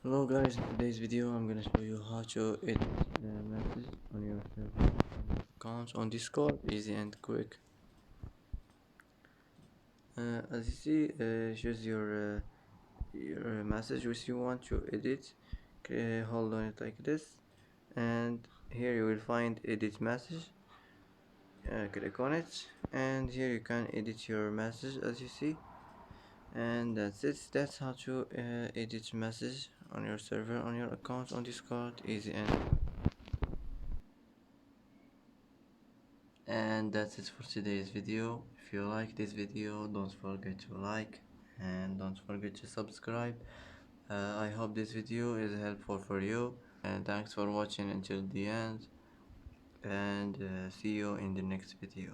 Hello guys, in today's video I'm gonna show you how to edit the message on your server accounts on Discord, easy and quick. As you see, choose your message which you want to edit. Hold on it like this, and here you will find edit message. Click on it, and here you can edit your message as you see. And that's it. That's how to edit message on your server on your account on Discord, easy and that's it for today's video. If you like this video, don't forget to like and don't forget to subscribe. I hope this video is helpful for you, and thanks for watching until the end, and see you in the next video.